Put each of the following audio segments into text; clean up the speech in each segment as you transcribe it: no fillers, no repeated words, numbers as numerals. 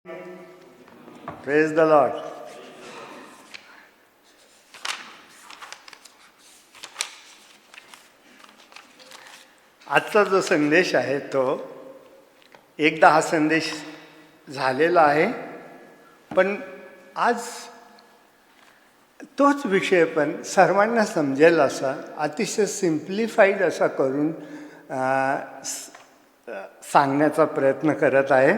Praise the Lord. आजचा जो संदेश आहे तो एकदा हा संदेश झालेला आहे, पण आज तोच विषय पण सर्वांना समजेल असा अतिशय सिम्प्लिफाईड असा करून सांगण्याचा प्रयत्न करत आहे.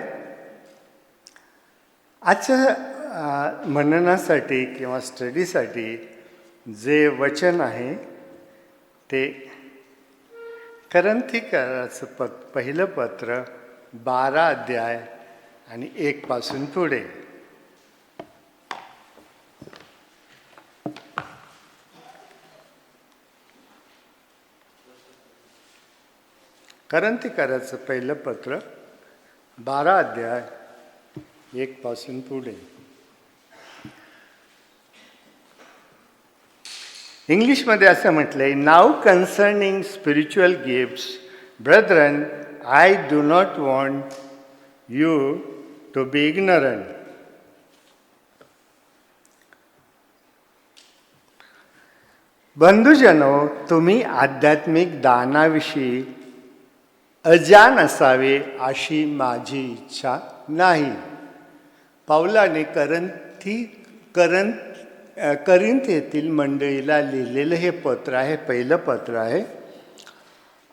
आजच्या मननासाठी किंवा स्टडीसाठी जे वचन आहे ते करंथीकराचं पहिलं पत्र 12 अध्याय आणि 1 पासून पुढे. करंथीकराचं पहिलं पत्र 12 अध्याय 1 पासून पुढे. इंग्लिशमध्ये असं म्हटलंय, नाव concerning spiritual gifts brethren, I do not want you to be ignorant. बंधुजनो, तुम्ही आध्यात्मिक दानाविषयी अजान असावे अशी माझी इच्छा नाही. पाऊलाने करिंथ येथील मंडळीला लिहिलेलं हे पत्र आहे, पहिलं पत्र आहे.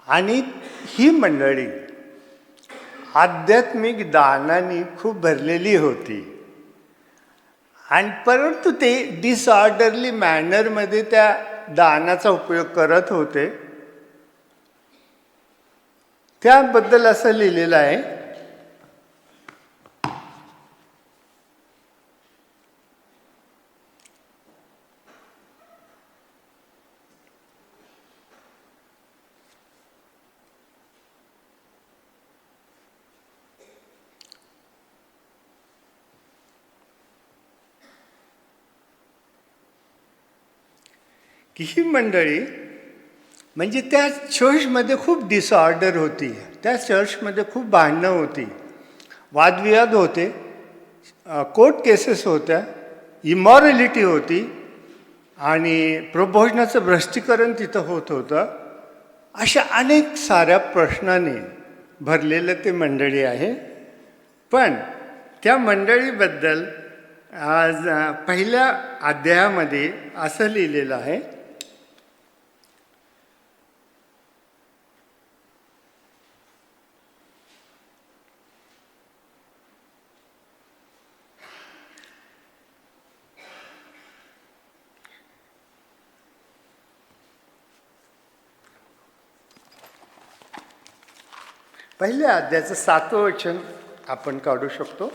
आणि ही मंडळी आध्यात्मिक दानाने खूप भरलेली होती, आणि परंतु ते डिसऑर्डरली मॅनरमध्ये त्या दानाचा उपयोग करत होते. त्याबद्दल असं लिहिलेलं आहे, की ही मंडळी म्हणजे त्या चर्चमध्ये खूप डिसऑर्डर होती, त्या चर्चमध्ये खूप भांडणं होती, वादविवाद होते, कोर्ट केसेस होत्या, इमॉरॅलिटी होती, आणि प्रबोधनाचं भ्रष्टीकरण तिथं होत होतं. अशा अनेक साऱ्या प्रश्नाने भरलेलं ते मंडळी आहे. पण त्या मंडळीबद्दल आज पहिल्या अध्यायामध्ये असं लिहिलेलं आहे, पहिल्या अध्यायाचं 7वं वचन आपण काढू शकतो.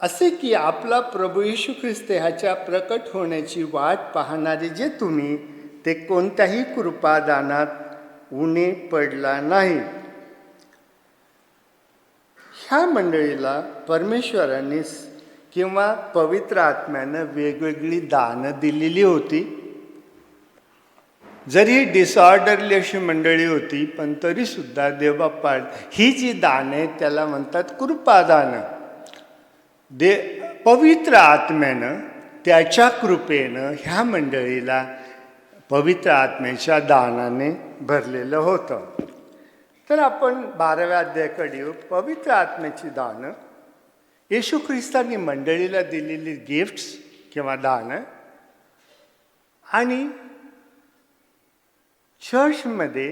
असे की आपला प्रभू येशू ख्रिस्त ह्याच्या प्रकट होण्याची वाट पाहणारे जे तुम्ही, ते कोणत्याही कृपादानात उणे पडला नाही. ह्या मंडळीला परमेश्वराने किंवा पवित्र आत्म्यानं वेगवेगळी दानं दिलेली होती. जरी डिसऑर्डरली अशी मंडळी होती, पण तरीसुद्धा देवबाप्पा ही जी दानं आहेत त्याला म्हणतात कृपादानं. पवित्र आत्म्यानं त्याच्या कृपेनं ह्या मंडळीला पवित्र आत्म्याच्या दानाने भरलेलं होतं. तर आपण 12व्या अध्यायाकडे येऊ. पवित्र आत्म्याची दानं, येशू ख्रिस्तांनी मंडळीला दिलेली गिफ्ट्स किंवा दानं, आणि चर्चमध्ये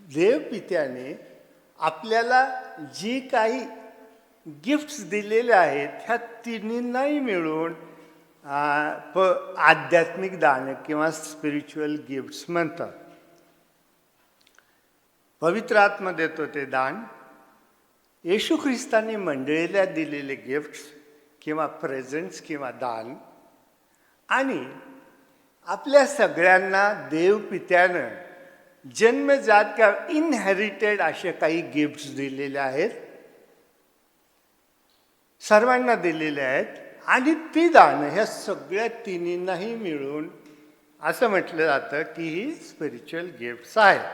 देवपित्याने आपल्याला जी काही गिफ्ट्स दिलेले आहेत ह्या तिन्हींनाही मिळून आध्यात्मिक दान किंवा स्पिरिच्युअल गिफ्ट्स म्हणतात. पवित्र आत्मा देतो ते दान, येशू ख्रिस्तांनी मंडळीला दिलेले गिफ्ट्स किंवा प्रेझेंट्स किंवा दान, आणि आपल्या सगळ्यांना देवपित्यानं जन्मजात किंवा इनहेरिटेड असे काही गिफ्ट्स दिलेले आहेत, सर्वांना दिलेले आहेत. आणि ती दानं ह्या सगळ्या तिन्हींनाही मिळून असं म्हटलं जातं की ही स्पिरिच्युअल गिफ्ट्स आहेत.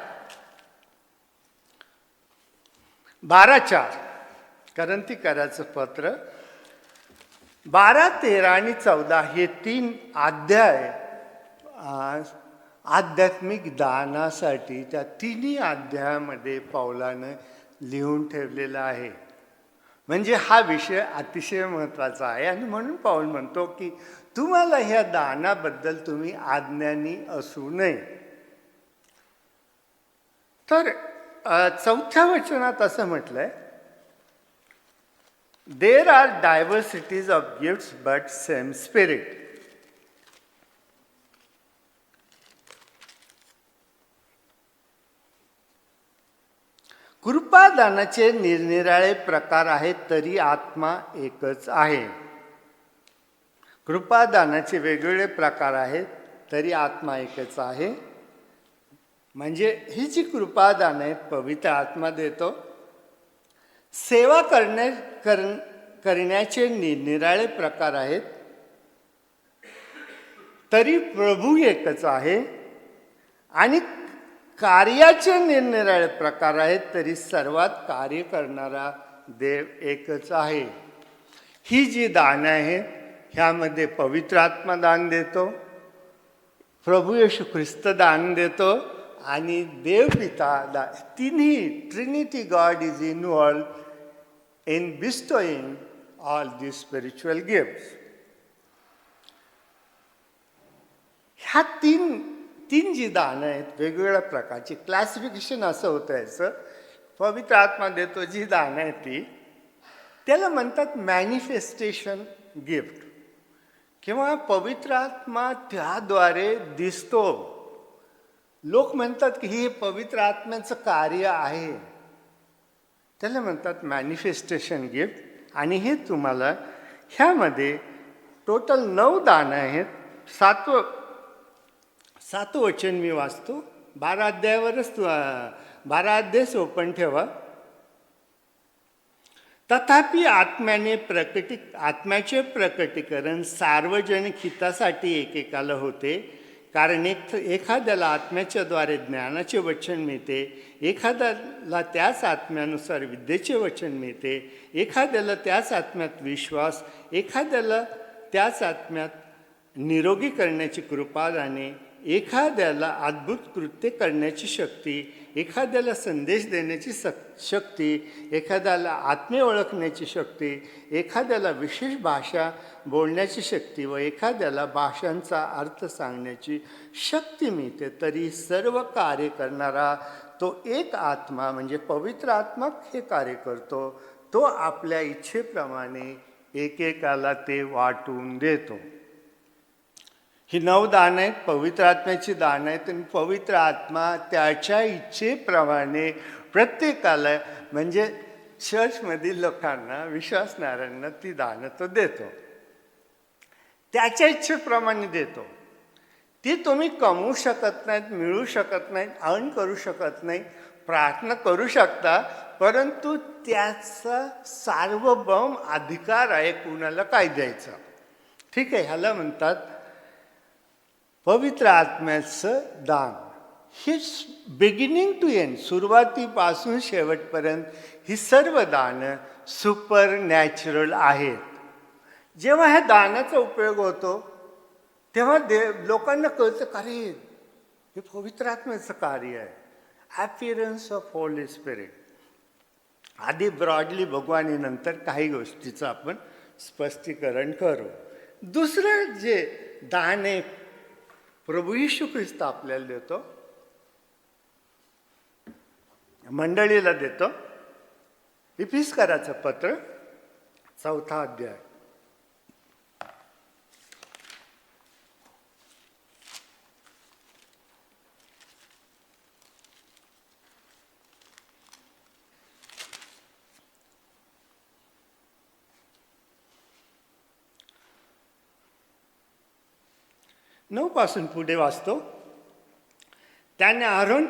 12:4 करंथीकराचं पत्र 12, 13 आणि 14 हे 3 अध्याय आध्यात्मिक दानासाठी त्या तिन्ही अध्यायामध्ये पौलानं लिहून ठेवलेला आहे. म्हणजे हा विषय अतिशय महत्त्वाचा आहे आणि म्हणून पौल म्हणतो की तुम्हाला ह्या दानाबद्दल तुम्ही अज्ञानी असू नये. तर 4थ्या वचनात असं म्हटलंय, there are diversities of gifts but same spirit. कृपादानाचे निरनिराळे प्रकार आहेत तरी आत्मा एकच आहे. कृपादानाचे वेगवेगळे प्रकार आहेत तरी आत्मा एकच आहे. म्हणजे ही जी कृपादान आहेत पवित्र आत्मा देतो. सेवा करण्याचे निरनिराळे प्रकार आहेत तरी प्रभू एकच आहे. आणि कार्याचे निरनिराळे प्रकार आहेत तरी सर्वात कार्य करणारा देव एकच आहे. ही जी दानं आहेत ह्यामध्ये पवित्र आत्मा दान देतो, प्रभू येशू ख्रिस्त दान देतो आणि देव पिता तिन्ही trinity God is involve in bestowing all the spiritual gifts. ह्या तीन जी दानं आहेत वेगवेगळ्या प्रकारची क्लासिफिकेशन असं होतं याचं. पवित्र आत्मा देतो जी दानं आहेत ती त्याला म्हणतात मॅनिफेस्टेशन गिफ्ट किंवा पवित्र आत्मा त्याद्वारे दिसतो. लोक म्हणतात की हे पवित्र आत्म्याचं कार्य आहे, त्याला म्हणतात मॅनिफेस्टेशन गिफ्ट. आणि हे तुम्हाला ह्यामध्ये टोटल 9 दानं आहेत. 7वं वचन मी वाचतो. 12 अध्यायावरच 12 अध्यायच ओपन ठेवा. तथापि आत्म्याचे प्रकटीकरण सार्वजनिक हितासाठी एकेकाला होते. कारण एखाद्याला आत्म्याच्याद्वारे ज्ञानाचे वचन मिळते, एखाद्याला त्याच आत्म्यानुसार विद्येचे वचन मिळते, एखाद्याला त्याच आत्म्यात विश्वास, एखाद्याला त्याच आत्म्यात निरोगी करण्याची कृपादाने, एखाद्याला अद्भुत कृत्य करण्याची शक्ती, एखाद्याला संदेश देण्याची शक्ती, एखाद्याला आत्मे ओळखण्याची शक्ती, एखाद्याला विशेष भाषा बोलण्याची शक्ती व एखाद्याला भाषांचा अर्थ सांगण्याची शक्ती मिळते. तरी सर्व कार्य करणारा तो एक आत्मा म्हणजे पवित्र आत्मा हे कार्य करतो. तो आपल्या इच्छेप्रमाणे एकेकाला ते वाटून देतो. ही 9 दानं आहेत, पवित्र आत्म्याची दानं आहेत. आणि पवित्र आत्मा त्याच्या इच्छेप्रमाणे प्रत्येकाला म्हणजे चर्चमधील लोकांना, विश्वासणाऱ्यांना ती दानं तो देतो. त्याच्या इच्छेप्रमाणे देतो. ती तुम्ही कमवू शकत नाहीत, मिळू शकत नाहीत, अर्न करू शकत नाही. प्रार्थना करू शकता, परंतु त्याचा सार्वभौम अधिकार आहे कुणाला काय द्यायचं. ठीक आहे, ह्याला म्हणतात पवित्र आत्म्याचं दान. ही बिगिनिंग टू एंड, सुरुवातीपासून शेवटपर्यंत ही सर्व दानं सुपर नॅचरल आहेत. जेव्हा ह्या दानाचा उपयोग होतो तेव्हा लोकांना कळतं का रे हे पवित्र आत्म्याचं कार्य आहे. ॲपिअरन्स ऑफ होली स्पिरिट. आधी ब्रॉडली बघू आणि नंतर काही गोष्टीचं आपण स्पष्टीकरण करू. दुसरं जे दान आहे प्रभू येशू ख्रिस्त आपल्याला देतो, मंडळीला देतो. इफिसकराचं पत्र 4था अध्याय. 9 पासून पुढे वाचतो. त्याने आरोहण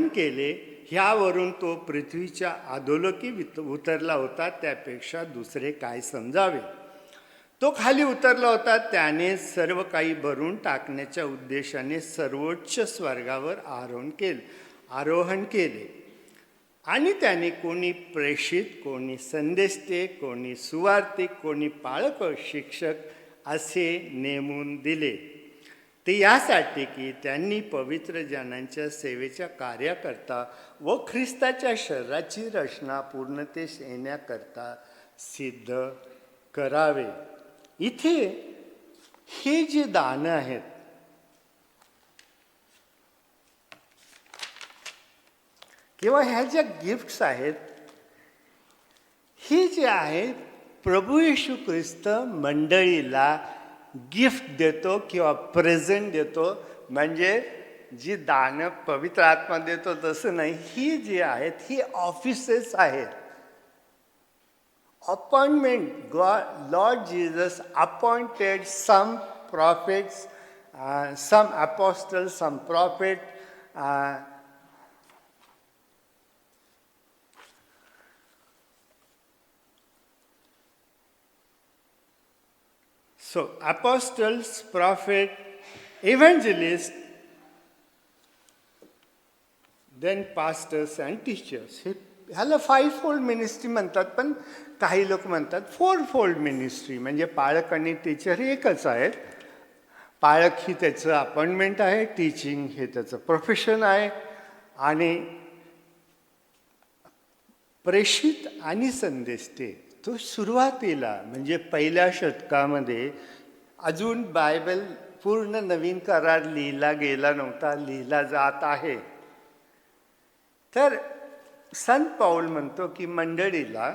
केले, ह्यावरून तो पृथ्वीच्या अधोलोकी उतरला होता, त्यापेक्षा दुसरे काय समजावे. तो खाली उतरला होता, त्याने सर्व काही भरून टाकण्याच्या उद्देशाने सर्वोच्च स्वर्गावर आरोहण केले. आणि त्याने कोणी प्रेषित, कोणी संदेष्टे, कोणी सुवार्तिक, कोणी पाळक शिक्षक असे नेमून दिले. ते यासाठी की त्यांनी पवित्र जनांच्या सेवेच्या कार्याकरता व ख्रिस्ताच्या शरीराची रचना पूर्णतेस येण्याकरता सिद्ध करावे. इथे हे जे दानं आहेत, किंवा ह्या ज्या गिफ्ट्स आहेत, हे जे आहे प्रभू येशू ख्रिस्त मंडळीला गिफ्ट देतो किंवा प्रेझेंट देतो. म्हणजे जी दानं पवित्र आत्मा देतो तसं नाही, ही जी आहेत ही ऑफिसेस आहेत. Appointment. Lord Jesus appointed some prophets, some apostle, some prophet, so apostles, prophet, evangelists, then pastors and teachers. ह्याला 5-fold मिनिस्ट्री म्हणतात, पण काही लोक म्हणतात 4-fold मिनिस्ट्री. म्हणजे पाळक आणि टीचर हे एकच आहेत. पाळक ही त्याचं अपॉइंटमेंट आहे, टीचिंग हे त्याचं प्रोफेशन आहे, आणि प्रेषित आणि संदेष्टे तो सुरुवातीला म्हणजे पहिल्या शतकामध्ये अजून बायबल पूर्ण नवीन करार लिहिला गेला नव्हता, लिहिला जात आहे. तर संत पाऊल म्हणतो की मंडळीला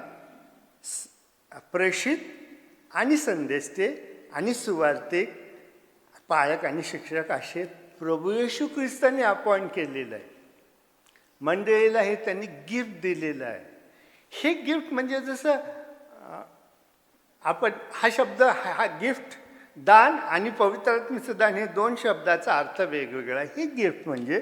प्रेषित आणि संदेष्टे आणि सुवार्तिक, पाळक आणि शिक्षक असे प्रभू येशू ख्रिस्ताने अपॉइंट केलेलं आहे. मंडळीला हे त्यांनी गिफ्ट दिलेलं आहे. हे गिफ्ट म्हणजे जसं आपण हा शब्द, हा गिफ्ट, दान आणि पवित्र आत्म्याचं दान, हे 2 शब्दाचा अर्थ वेगवेगळा. हे गिफ्ट म्हणजे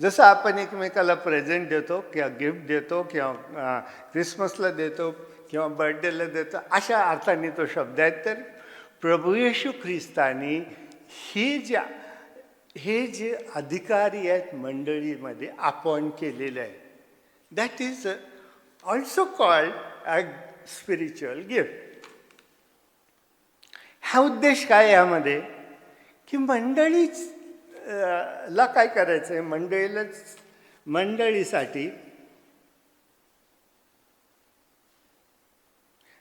जसं आपण एकमेकाला प्रेझेंट देतो किंवा गिफ्ट देतो किंवा क्रिसमसला देतो किंवा बर्थडेला देतो, अशा अर्थाने तो शब्द आहे. तर प्रभू येशू ख्रिस्तानी हे जे अधिकारी आहेत मंडळीमध्ये अपॉइंट केलेले आहेत, that is also called a spiritual gift. हा उद्देश काय यामध्ये, की मंडळीला काय करायचं आहे, मंडळीसाठी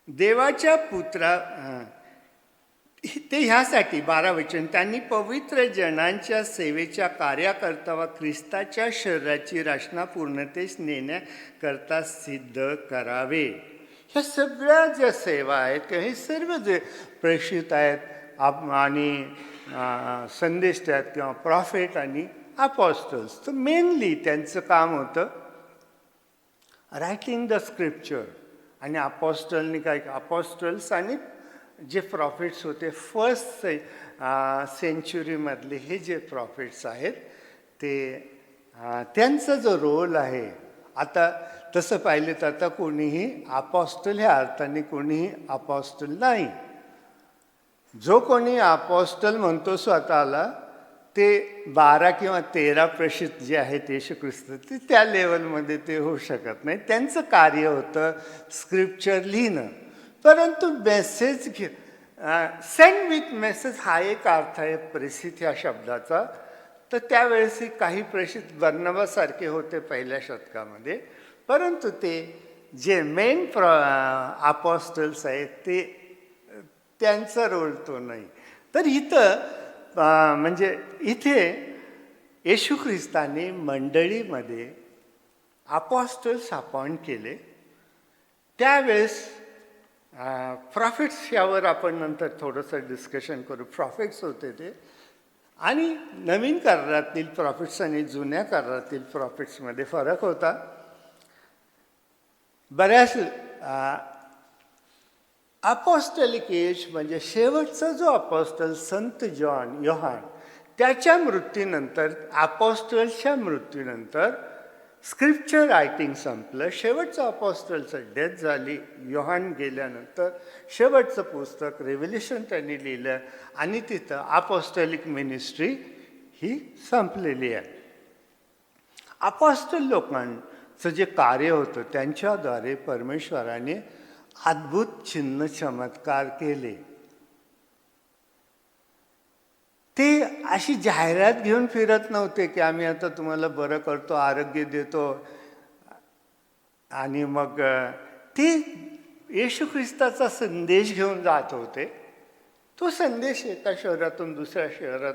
देवाच्या ते ह्यासाठी 12 वचन, त्यांनी पवित्र जनांच्या सेवेच्या कार्याकरता व ख्रिस्ताच्या शरीराची रचना पूर्णतेस नेण्याकरता सिद्ध करावे. ह्या सगळ्या ज्या सेवा आहेत किंवा हे सर्व जे प्रेषित आहेत आणि संदेश आहेत किंवा प्रॉफिट आणि अपॉस्टल्स, तर मेनली त्यांचं काम होतं रायटिंग द स्क्रिप्चर. आणि अपॉस्टलनी काय, अपॉस्टल्स आणि जे प्रॉफिट्स होते फर्स्ट सेंच्युरीमधले हे जे प्रॉफिट्स आहेत, ते त्यांचा जो रोल आहे, आता तसं पाहिलं तर आता कोणीही अपॉस्टल ह्या अर्थाने कोणीही अपॉस्टल नाही. जो कोणी अपॉस्टल म्हणतो स्वतःला, ते 12 किंवा 13 प्रेषित जे आहेत येशू ख्रिस्त, ते त्या लेवलमध्ये ते होऊ शकत नाही. त्यांचं कार्य होतं स्क्रिप्चर लिहिणं. परंतु मेसेज सेंड विथ मेसेज हा एक अर्थ आहे प्रेषित ह्या शब्दाचा. तर त्यावेळेस काही प्रेषित बर्नबासारखे होते पहिल्या शतकामध्ये, परंतु ते जे मेन अपॉस्टल्स आहेत ते त्यांचा रोल तो नाही. तर इथं म्हणजे इथे येशू ख्रिस्ताने मंडळीमध्ये अपॉस्टल्स अपॉइंट केले. त्यावेळेस प्रॉफिट्स यावर आपण नंतर थोडंसं डिस्कशन करू. प्रॉफिट्स होते ते, आणि नवीन करारातील प्रॉफिट्स आणि जुन्या करारातील प्रॉफिट्समध्ये फरक होता. बऱ्याच अपॉस्टलिक एज म्हणजे शेवटचा जो अपॉस्टल संत योहान त्याच्या मृत्यूनंतर, अपॉस्टलच्या मृत्यूनंतर स्क्रिप्चर रायटिंग संपलं. शेवटचं अपॉस्टलचं डेथ झाली. योहान गेल्यानंतर शेवटचं पुस्तक रेव्हेलेशन त्यांनी लिहिलं आणि तिथं अपॉस्टलिक मिनिस्ट्री ही संपलेली आहे. अपॉस्टल लोकांचं जे कार्य होतं त्यांच्याद्वारे परमेश्वराने अद्भुत चिन्ह चमत्कार केले. ते अशी जाहिरात घेऊन फिरत नव्हते की आम्ही आता तुम्हाला बरं करतो, आरोग्य देतो, आणि मग ते येशू ख्रिस्ताचा संदेश घेऊन जात होते. तो संदेश एका शहरातून दुसऱ्या शहरात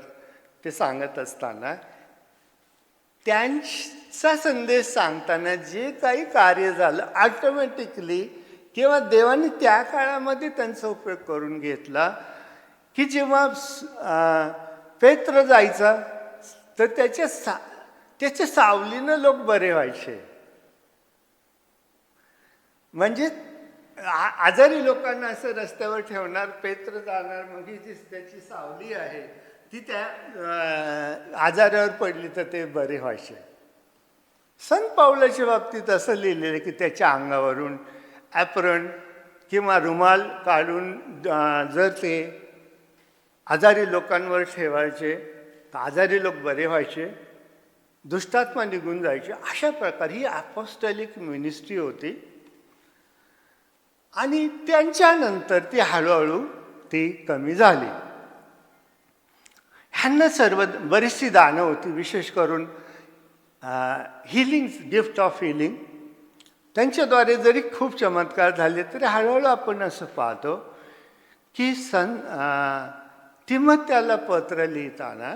ते सांगत असताना त्यांचा संदेश सांगताना जे काही कार्य झालं ऑटोमॅटिकली, किंवा देवाने त्या काळामध्ये त्यांचा उपयोग करून घेतला की जेव्हा पेत्र जायचा तर त्याच्या सावलीनं लोक बरे व्हायचे. म्हणजे आजारी लोकांना असं रस्त्यावर ठेवणार, पेत्र जाणार, मग ही जी त्याची सावली आहे ती त्या आजारावर पडली तर ते बरे व्हायचे. संत पावलाच्या बाबतीत असं लिहिलेलं की त्याच्या अंगावरून ॲप्रन किंवा रुमाल काढून जर ते आजारी लोकांवर ठेवायचे तर आजारी लोक बरे व्हायचे, दुष्टात्मा निघून जायचे. अशा प्रकारे ही अपॉस्टलिक मिनिस्ट्री होती. आणि त्यांच्यानंतर ती हळूहळू ती कमी झाली. ह्यांना बरीचशी दानं होती, विशेष करून हिलिंग, गिफ्ट ऑफ हिलिंग. त्यांच्याद्वारे जरी खूप चमत्कार झाले तरी हळूहळू आपण असं पाहतो की तिमोथेला पत्र लिहिताना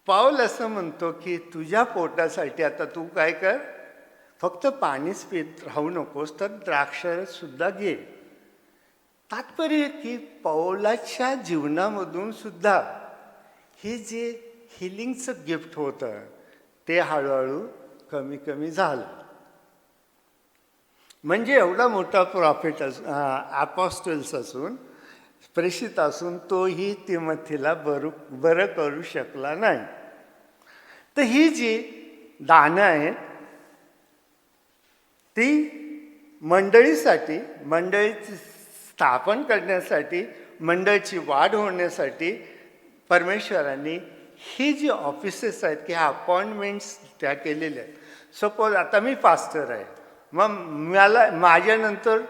पाऊल असं म्हणतो की तुझ्या पोटासाठी आता तू काय कर, फक्त पाणीच पीत राहू नकोस तर द्राक्षरससुद्धा घे. तात्पर्य की पौलाच्या जीवनामधून सुद्धा हे जे हिलिंगचं गिफ्ट होतं ते हळूहळू कमी कमी झालं. म्हणजे एवढा मोठा प्रॉफिट अपॉस्टल्स असून, प्रेषित असून तोही तिमोथेला बरं करू शकला नाही. तर ही जी दानं आहेत ती मंडळीसाठी, मंडळीची स्थापन करण्यासाठी, मंडळीची वाढ होण्यासाठी परमेश्वरांनी ही जी ऑफिसेस आहेत की ह्या अपॉइंटमेंट्स त्या केलेल्या आहेत. सपोज आता मी पास्टर आहे, मग माझ्यानंतर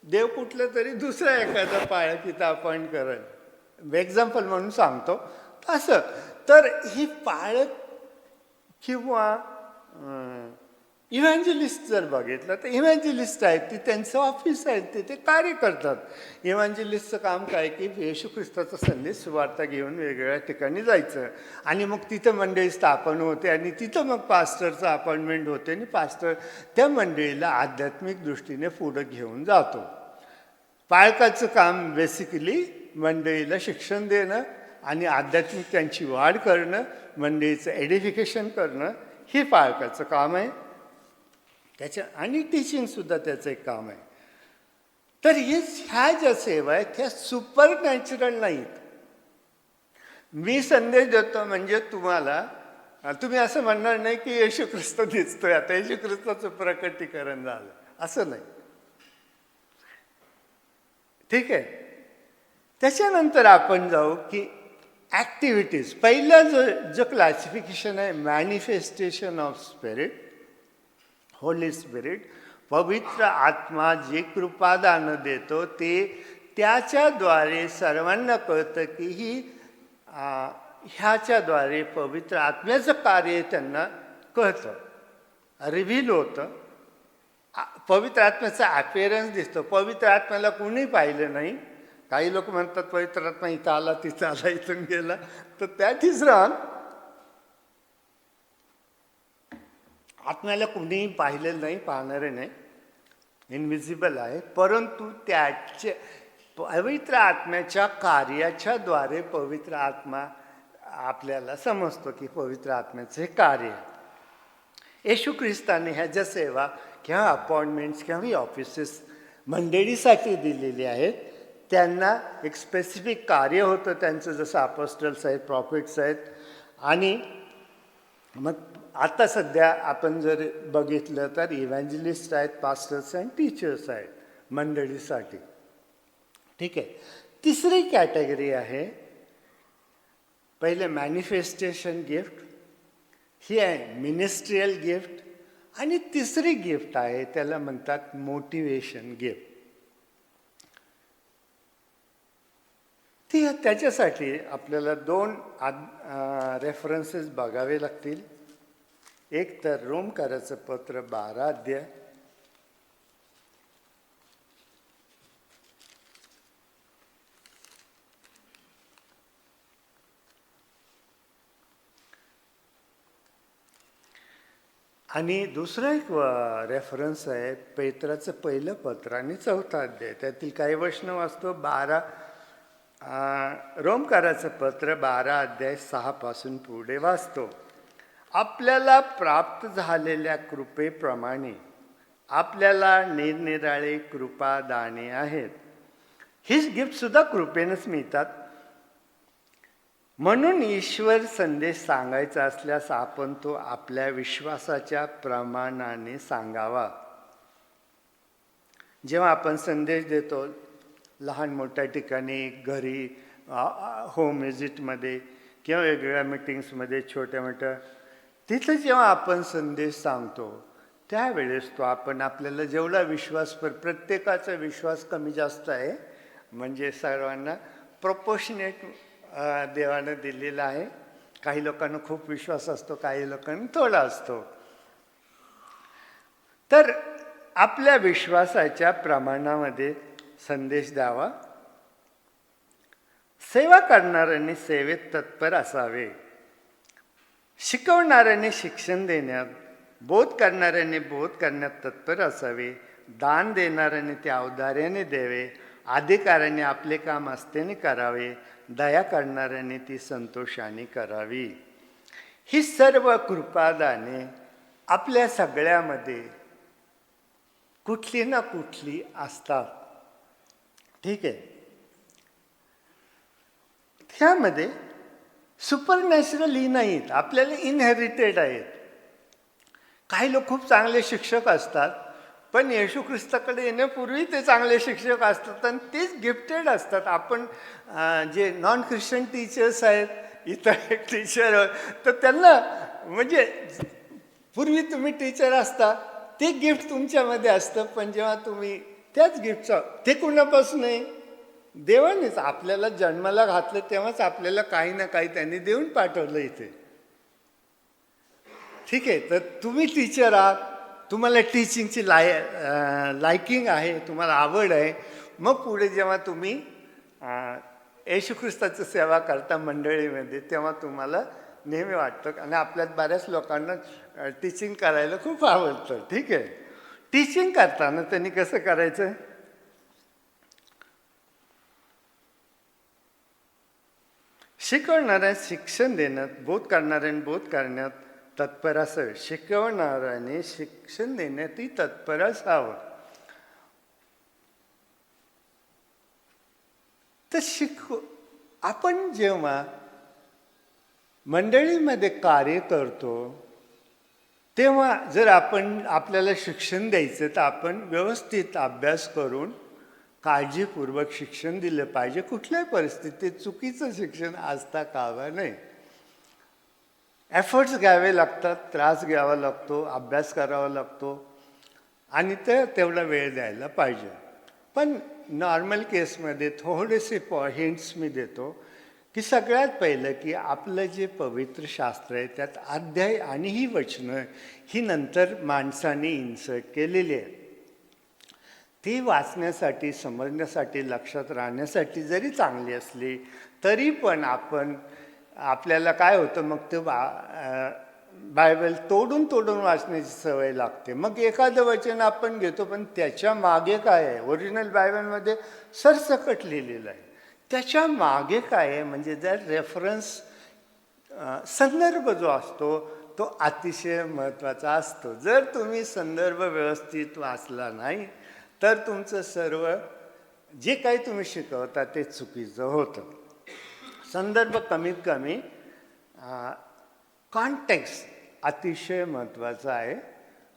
देव कुठलं तरी दुसरा एखादा पाळक इथं अपॉइंट करेल, एक्झाम्पल म्हणून सांगतो. असं तर ही पाळक किंवा इव्हँजलिस्ट जर बघितलं तर इव्हँजलिस्ट आहेत, ती त्यांचं ऑफिस आहे, ते कार्य करतात. इव्हँजलिस्टचं काम काय की येशू ख्रिस्ताचा संदेश सुवार्ता घेऊन वेगवेगळ्या ठिकाणी जायचं आणि मग तिथं मंडळी स्थापन होते आणि तिथं मग पास्टरचं अपॉइंटमेंट होते आणि पास्टर त्या मंडळीला आध्यात्मिक दृष्टीने पुढं घेऊन जातो. पाळकाचं काम बेसिकली मंडळीला शिक्षण देणं आणि आध्यात्मिक त्यांची वाढ करणं, मंडळीचं एडिफिकेशन करणं, हे पाळकाचं काम आहे. आणि टीचिंगसुद्धा त्याचं एक काम आहे. तर ह्या ज्या सेवा आहेत ह्या सुपर नॅचरल नाहीत. मी संदेश देतो म्हणजे तुम्ही असं म्हणणार नाही की येशू ख्रिस्त दिसतोय आता, येशू ख्रिस्ताचं प्रकटीकरण झालं, असं नाही. ठीक आहे. त्याच्यानंतर आपण जाऊ की ॲक्टिव्हिटीज. पहिलं जो क्लासिफिकेशन आहे manifestation of spirit, Holy spirit, पवित्र आत्मा जे कृपादान देतो ते त्याच्याद्वारे सर्वांना कळतं की ह्याच्याद्वारे पवित्र आत्म्याचं कार्य त्यांना कळतं, रिव्हील होतं. पवित्र आत्म्याचा अपीअरन्स दिसतो. पवित्र आत्म्याला कोणी पाहिलं नाही. काही लोक म्हणतात पवित्र आत्मा इथं आला, तिथं आला, इथून गेला, तर दॅट इज रॉंग. आत्म्याला कुणीही पाहिलेलं नाही, पाहणारे नाही, इनविजिबल आहे. परंतु त्याच्या पवित्र आत्म्याच्या कार्याच्याद्वारे पवित्र आत्मा आपल्याला समजतो की पवित्र आत्म्याचे कार्य. येशू ख्रिस्ताने ह्या ज्या सेवा किंवा अपॉइंटमेंट्स किंवा ऑफिसेस मंडळीसाठी दिलेली आहेत. त्यांना एक स्पेसिफिक कार्य होतं त्यांचं, जसं अपोस्टल्स आहेत, प्रॉफिट्स आहेत. आणि मग आता सध्या आपण जर बघितलं तर इव्हँजलिस्ट आहेत, पास्टर्स आणि टीचर्स आहेत मंडळीसाठी. ठीक आहे. तिसरी कॅटेगरी आहे, पहिले मॅनिफेस्टेशन गिफ्ट, ही आहे मिनिस्ट्रियल गिफ्ट, आणि तिसरी गिफ्ट आहे त्याला म्हणतात मोटिवेशन गिफ्ट. त्याच्यासाठी आपल्याला 2 रेफरन्सेस बघावे लागतील. एक तर रोमकराचं पत्र 12 अध्याय, आणि दुसरा एक रेफरन्स आहे पेत्राचं पहिलं पत्र आणि 4था अध्याय. त्यातील काही वचनं वाचतो. रोमकाराचं पत्र 12 अध्याय 6 पासून पुढे वाचतो. आपल्याला प्राप्त झालेल्या कृपेप्रमाणे आपल्याला निरनिराळे कृपादाने आहेत. हीच गिफ्ट सुद्धा कृपेनंच मिळतात. म्हणून ईश्वर संदेश सांगायचा असल्यास आपण तो आपल्या विश्वासाच्या प्रमाणाने सांगावा. जेव्हा आपण संदेश देतो लहान मोठ्या ठिकाणी, घरी, होम व्हिजिटमध्ये किंवा वेगवेगळ्या मीटिंग्समध्ये, छोट्या मोठ्या, तिथं जेव्हा आपण संदेश सांगतो त्यावेळेस तो आपण आपल्याला जेवढा विश्वास, प्रत्येकाचा विश्वास कमी जास्त आहे, म्हणजे सर्वांना प्रोपोर्शनेट देवानं दिलेला आहे. काही लोकांना खूप विश्वास असतो, काही लोकांना थोडा असतो. तर आपल्या विश्वासाच्या प्रमाणामध्ये संदेश द्यावा. सेवा करणाऱ्यांनी सेवेत तत्पर असावे. शिकवणाऱ्यांनी शिक्षण देण्यात, बोध करणाऱ्यांनी बोध करण्यात तत्पर असावे. दान देणाऱ्यांनी ते औदार्याने द्यावे. अधिकाऱ्यांनी आपले काम आस्थेने करावे. दया करणाऱ्यांनी ती संतोषाने करावी. ही सर्व कृपादाने आपल्या सगळ्यामध्ये कुठली ना कुठली असतात. ठीक आहे. ह्यामध्ये सुपरनॅचरल ही नाहीत, आपल्याला इनहेरिटेड आहेत. काही लोक खूप चांगले शिक्षक असतात, पण येशू ख्रिस्ताकडे येण्यापूर्वी ते चांगले शिक्षक असतात आणि तेच गिफ्टेड असतात. आपण जे नॉन ख्रिश्चन टीचर्स आहेत, इतर एक टीचर, तर त्यांना म्हणजे पूर्वी तुम्ही टीचर असता ते गिफ्ट तुमच्यामध्ये असतं, पण जेव्हा तुम्ही त्याच गिफ्टचा, ते कुणापासून आहे? देवानेच आपल्याला जन्माला घातलं, तेव्हाच आपल्याला काही ना काही त्यांनी देऊन पाठवलं इथे. ठीक आहे. तर तुम्ही टीचर आहात, तुम्हाला टीचिंगची लायकिंग आहे, तुम्हाला आवड आहे, मग पुढे जेव्हा तुम्ही येशू ख्रिस्ताची सेवा करता मंडळीमध्ये, तेव्हा तुम्हाला नेहमी वाटतं. आणि आपल्यात बऱ्याच लोकांना टीचिंग करायला खूप आवडतं. ठीक आहे. टीचिंग करताना त्यांनी कसं करायचं? शिकवणाऱ्या शिक्षण देण्यात, बोध करणाऱ्यांनी बोध करण्यात तत्पर असावे. शिकवणाऱ्याने शिक्षण देण्यातही तत्पर असावं. तर आपण जेव्हा मंडळीमध्ये कार्य करतो तेव्हा जर आपल्याला शिक्षण द्यायचं, तर आपण व्यवस्थित अभ्यास करून काळजीपूर्वक शिक्षण दिलं पाहिजे. कुठल्याही परिस्थितीत चुकीचं शिक्षण असता कामा नये. एफर्ट्स घ्यावे लागतात, त्रास घ्यावा लागतो, अभ्यास करावा लागतो, आणि तेवढा वेळ द्यायला पाहिजे. पण नॉर्मल केसमध्ये थोडेसे हिंट्स मी देतो, की सगळ्यात पहिलं की आपलं जे पवित्र शास्त्र आहे त्यात अध्याय आणि ही वचनं ही नंतर माणसाने इन्सर्ट केलेली आहे. ती वाचण्यासाठी, समजण्यासाठी, लक्षात राहण्यासाठी जरी चांगली असली तरी पण आपल्याला काय होतं, मग ते बायबल तोडून तोडून वाचण्याची सवय लागते. मग एखादं वचन आपण घेतो, पण त्याच्या मागे काय आहे? ओरिजिनल बायबलमध्ये सरसकट लिहिलेलं आहे. त्याच्या मागे काय आहे, म्हणजे जर रेफरन्स, संदर्भ जो असतो तो अतिशय महत्त्वाचा असतो. जर तुम्ही संदर्भ व्यवस्थित वाचला नाही तर तुमचं सर्व जे काही तुम्ही शिकवता ते चुकीचं होतं. संदर्भ कमीत कमी कॉन्टेक्स्ट अतिशय महत्त्वाचा आहे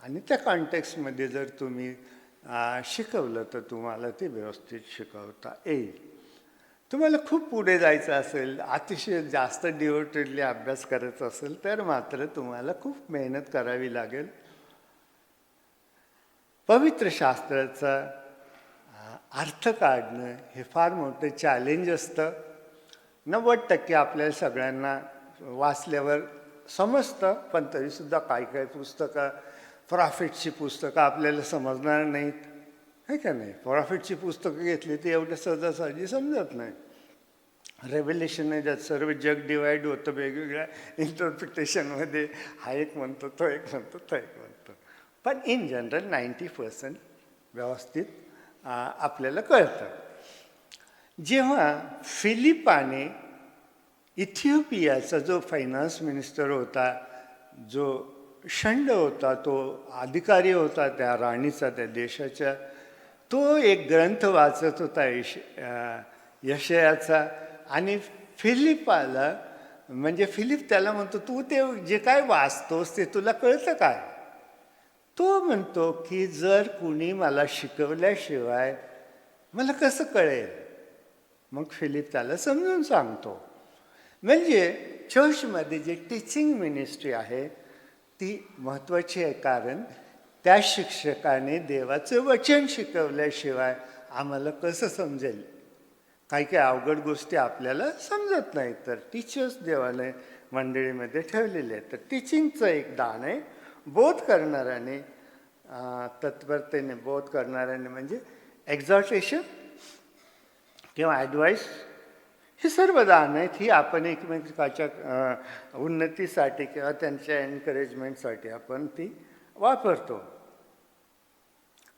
आणि त्या कॉन्टेक्स्टमध्ये जर तुम्ही शिकवलं तर तुम्हाला ते व्यवस्थित शिकवता येईल. तुम्हाला खूप पुढे जायचं असेल, अतिशय जास्त डिवोटेडली अभ्यास करायचा असेल तर मात्र तुम्हाला खूप मेहनत करावी लागेल. पवित्र शास्त्राचा अर्थ काढणं हे फार मोठं चॅलेंज असतं. 90% आपल्याला सगळ्यांना वाचल्यावर समजतं, पण तरीसुद्धा काही काही पुस्तकं, प्रॉफिटची पुस्तकं आपल्याला समजणार नाहीत, आहे का नाही? प्रॉफिटची पुस्तकं घेतली ती एवढं सहजासहजी समजत नाही. रेव्हेलेशन आहे, ज्यात सर्व जग डिवाईड होतं वेगवेगळ्या इंटरप्रिटेशनमध्ये. हा एक म्हणतो, तो एक म्हणतो, तो एक म्हणतो. पण इन जनरल 90% व्यवस्थित आपल्याला कळतं. जेव्हा फिलिपाने इथिओपियाचा जो फायनान्स मिनिस्टर होता, जो षंड होता, तो अधिकारी होता त्या राणीचा, त्या देशाच्या, तो एक ग्रंथ वाचत होता यशायाचा. आणि फिलिपाला, म्हणजे फिलिप त्याला म्हणतो, तू ते जे काय वाचतोस ते तुला कळतं काय? तो म्हणतो की जर कुणी मला शिकवल्याशिवाय मला कसं कळेल? मग फिलिप त्याला समजून सांगतो. म्हणजे चर्चमध्ये जे टीचिंग मिनिस्ट्री आहे ती महत्त्वाची आहे, कारण त्या शिक्षकाने देवाचं वचन शिकवल्याशिवाय आम्हाला कसं समजेल? काही काही अवघड गोष्टी आपल्याला समजत नाही, तर टीचर्स देवाने मंडळीमध्ये ठेवलेले आहेत. तर टीचिंगचं एक दान आहे. बोध करणाऱ्याने, तत्परतेने बोध करणाऱ्याने, म्हणजे एक्झॉर्टेशन किंवा ॲडवाईस, ही सर्व दान आहेत. ही आपण एकमेकाच्या उन्नतीसाठी किंवा त्यांच्या एनकरेजमेंटसाठी आपण ती वापरतो.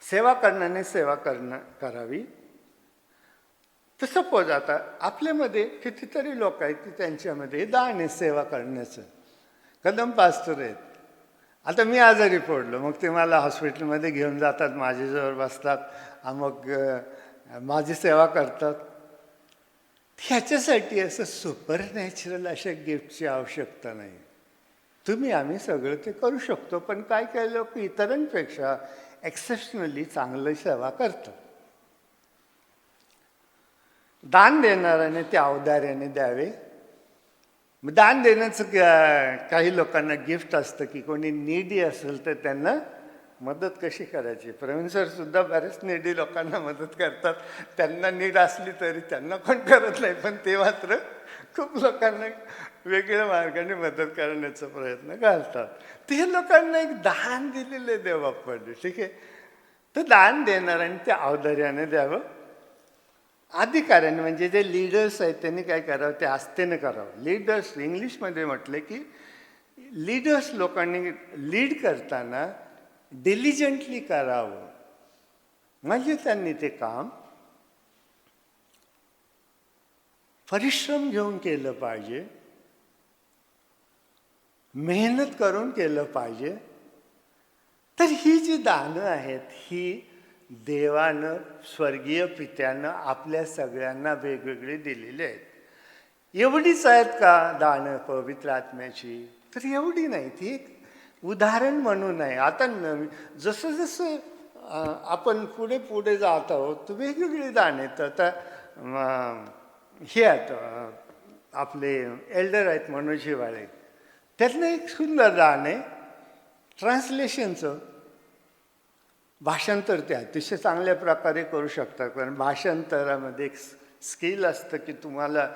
सेवा करण्याने सेवा करावी. तर सपोज आता आपल्यामध्ये कितीतरी लोक आहेत की त्यांच्यामध्ये दान आहे सेवा करण्याचं. कदम पास्टर आहेत. आता मी आजारी पडलो, मग ते मला हॉस्पिटलमध्ये घेऊन जातात, माझ्याजवळ बसतात, मग माझी सेवा करतात. ह्याच्यासाठी असं सुपरनॅचरल अशा गिफ्टची आवश्यकता नाही. आम्ही सगळं ते करू शकतो, पण काय काय लोक इतरांपेक्षा एक्सेप्शनली चांगलं सेवा करतात. दान देणाऱ्याने ते औदार्याने द्यावे. दान देण्याचं काही लोकांना गिफ्ट असतं की कोणी नीडी असेल तर त्यांना मदत कशी करायची. प्रवीण सर सुद्धा बरेच नीडी लोकांना मदत करतात. त्यांना नीड असली तरी त्यांना कोण करत नाही, पण ते मात्र खूप लोकांना वेगळ्या मार्गाने मदत करण्याचा प्रयत्न करतात. ते लोकांना एक दान दिलेलं देव आपण, ठीक आहे. तर दान देणाऱ्याने ते औदार्याने द्यावं. अधिकाऱ्याने, म्हणजे जे लीडर्स आहेत त्यांनी काय करावं, ते आस्थेने करावं. लीडर्स, इंग्लिशमध्ये म्हटलं की लीडर्स लोकांनी लीड करताना डिलिजंटली करावं. म्हणजे त्यांनी ते काम परिश्रम घेऊन केलं पाहिजे, मेहनत करून केलं पाहिजे. तर ही जी दानं आहेत ही देवानं, स्वर्गीय पित्यानं आपल्या सगळ्यांना वेगवेगळी दिलेली आहेत. एवढीच आहेत का दानं पवित्र आत्म्याची? तर एवढी नाही. ती एक उदाहरण म्हणून आहे. आता जसं जसं आपण पुढे पुढे जात आहोत वेगवेगळी दान आहेत. आता हे आहेत आपले एल्डर आहेत मनोज हिवाळे, त्यातनं एक सुंदर दान आहे ट्रान्सलेशनचं. भाषांतर ते अतिशय चांगल्या प्रकारे करू शकतात, कारण भाषांतरामध्ये एक स्किल असतं की तुम्हाला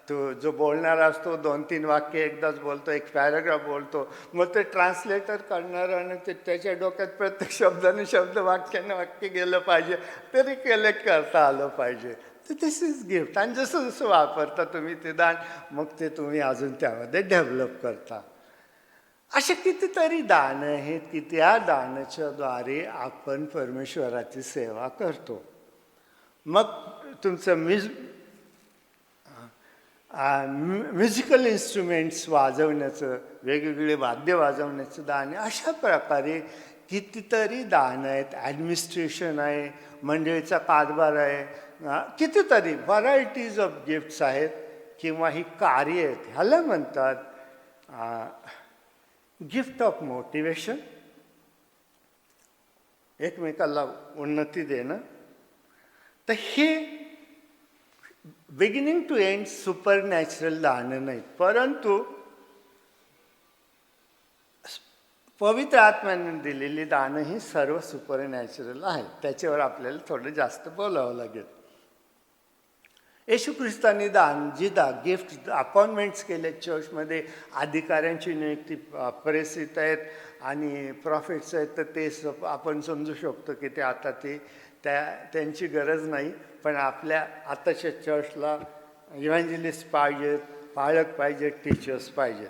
तो जो बोलणारा असतो 2-3 वाक्य एकदाच बोलतो, एक पॅराग्राफ बोलतो, मग ते ट्रान्सलेटर करणार आणि ते त्याच्या डोक्यात प्रत्येक शब्दाने शब्द, वाक्याने वाक्य गेलं पाहिजे, ते रिकलेक्ट करता आलं पाहिजे. तर दिस इज गिफ्ट. आणि जसं जसं वापरता तुम्ही ते दान, मग ते तुम्ही अजून त्यामध्ये डेव्हलप करता. असे कितीतरी दान आहेत की त्या दानाच्या द्वारे आपण परमेश्वराची सेवा करतो. मग तुमचं म्युझिकल इन्स्ट्रुमेंट्स वाजवण्याचं, वेगवेगळे वाद्य वाजवण्याचं दान आहे. अशा प्रकारे कितीतरी दान आहेत, ॲडमिनिस्ट्रेशन आहे, मंडळीचा कारभार आहे, कितीतरी व्हरायटीज ऑफ गिफ्ट्स आहेत किंवा ही कार्य आहेत. ह्याला म्हणतात गिफ्ट ऑफ मोटिवेशन, एकमेकाला उन्नती देणं. तर हे beginning to end supernatural दानं नाहीत, परंतु पवित्र आत्म्याने दिलेली दानं ही सर्व सुपर नॅचरल आहेत. त्याच्यावर आपल्याला थोडं जास्त बोलावं लागेल. येशू ख्रिस्तांनी गिफ्ट अपॉइंटमेंट्स केले चर्चमध्ये. अधिकाऱ्यांची नियुक्ती प्रेसित आहेत आणि प्रॉफिट्स आहेत, तर ते आपण समजू शकतो की ते आता त्यांची गरज नाही. पण आपल्या आताच्या चर्चला इव्हँजलिस्ट पाहिजेत, पालक पाहिजेत, टीचर्स पाहिजेत.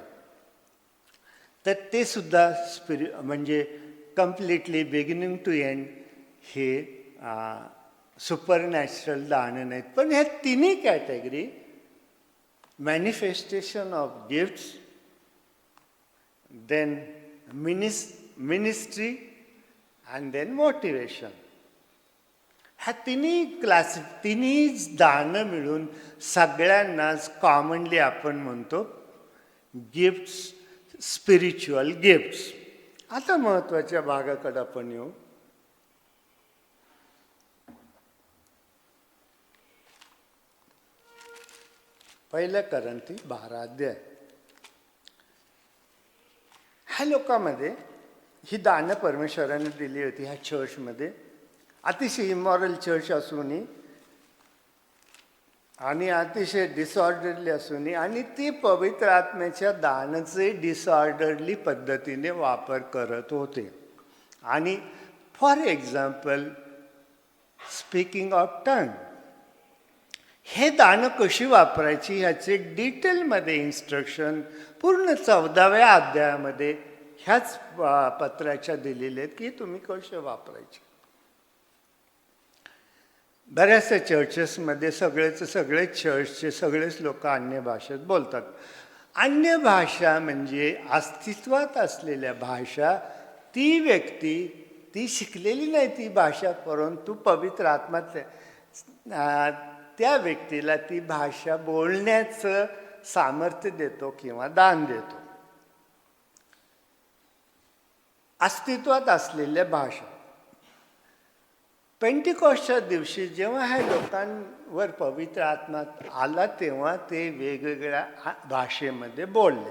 तर ते सुद्धा म्हणजे कम्प्लिटली बिगिनिंग टू एंड हे सुपर नॅचरल दानं नाहीत. पण ह्या तिन्ही category, manifestation of gifts, then ministry and then motivation, ह्या तिन्ही दानं मिळून सगळ्यांनाच कॉमनली आपण म्हणतो गिफ्ट्स, स्पिरिच्युअल गिफ्ट्स. आता महत्त्वाच्या भागाकडे आपण येऊ. पहिल्या कोरिंथी 12 अध्याय. ह्या लोकांमध्ये ही दानं परमेश्वराने दिली होती. ह्या चर्चमध्ये अतिशय इमॉरल चर्च असूनही आणि अतिशय डिसऑर्डरली असूनही, आणि ती पवित्र आत्म्याच्या दानाचे डिसऑर्डरली पद्धतीने वापर करत होते. आणि for example speaking of tongue, हे दानं कशी वापरायची ह्याचे डिटेलमध्ये इन्स्ट्रक्शन पूर्ण 14व्या अध्यायामध्ये ह्याच पत्राच्या दिलेले आहेत की तुम्ही कसे वापरायचे. बऱ्याचशा चर्चेसमध्ये सगळे चर्चचे सगळेच लोक अन्य भाषेत बोलतात. अन्य भाषा म्हणजे अस्तित्वात असलेल्या भाषा. ती व्यक्ती ती शिकलेली नाही ती भाषा, परंतु पवित्र आत्मा त्या व्यक्तीला ती भाषा बोलण्याचं सामर्थ्य देतो किंवा दान देतो. अस्तित्वात असलेल्या भाषा. पेंटिकॉस्टच्या दिवशी जेव्हा ह्या लोकांवर पवित्र आत्मा आला तेव्हा ते वेगवेगळ्या भाषेमध्ये बोलले.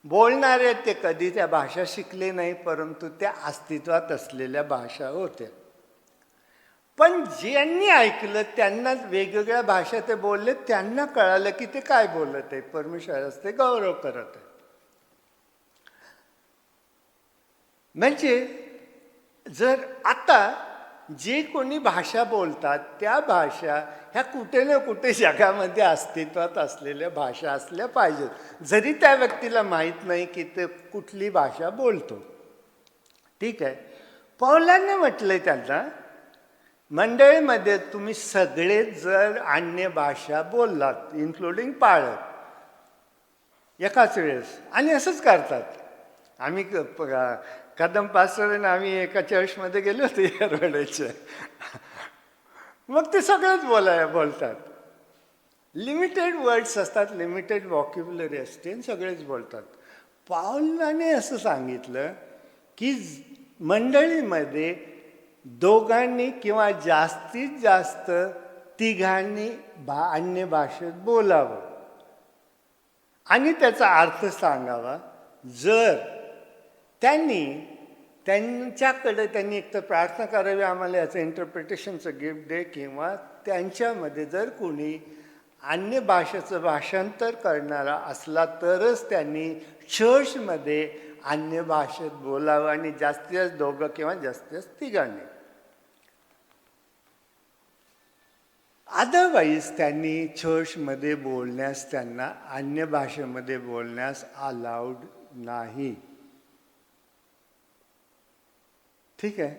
बोलणारे ते कधी त्या भाषा शिकले नाही, परंतु त्या अस्तित्वात असलेल्या भाषा होत्या. पण ज्यांनी ऐकलं त्यांना वेगवेगळ्या भाषा ते बोलले, त्यांना कळालं की ते काय बोलत आहेत, परमेश्वराचा ते गौरव करत आहेत. म्हणजे जर आता जे कोणी भाषा बोलतात त्या भाषा ह्या कुठे ना कुठे जगामध्ये अस्तित्वात असलेल्या भाषा असल्या पाहिजेत, जरी त्या व्यक्तीला माहीत नाही की ते कुठली भाषा बोलतो. ठीक आहे. पौलाने म्हटलंय त्यांना, मंडळीमध्ये तुम्ही सगळे जर अन्य भाषा बोललात, इन्क्लुडिंग पाळक, एकाच वेळेस, आणि असंच करतात. आम्ही कदम पास्टर आम्ही एका चर्चमध्ये गेलो होतो येरवड्याच्या. मग ते सगळेच बोलतात. लिमिटेड वर्ड्स असतात, लिमिटेड व्हॉकॅब्युलरी असते आणि सगळेच बोलतात. पौलाने असं सांगितलं की मंडळीमध्ये दोघांनी किंवा जास्तीत जास्त तिघांनी अन्य भाषेत बोलावं आणि त्याचा अर्थ सांगावा. जर त्यांच्याकडे त्यांनी एकतर प्रार्थना करावी, आम्हाला याचं इंटरप्रिटेशनचं गिफ्ट दे, किंवा त्यांच्यामध्ये जर कोणी अन्य भाषेचं भाषांतर करणारा असला तरच त्यांनी चर्चमध्ये अन्य भाषेत बोलावं, आणि जास्तीत जास्त दोघं किंवा जास्तीत जास्त तिघांनी. अदरवाईज त्यांनी चर्चमध्ये बोलण्यास, त्यांना अन्य भाषेमध्ये बोलण्यास अलाउड नाही. ठीक आहे.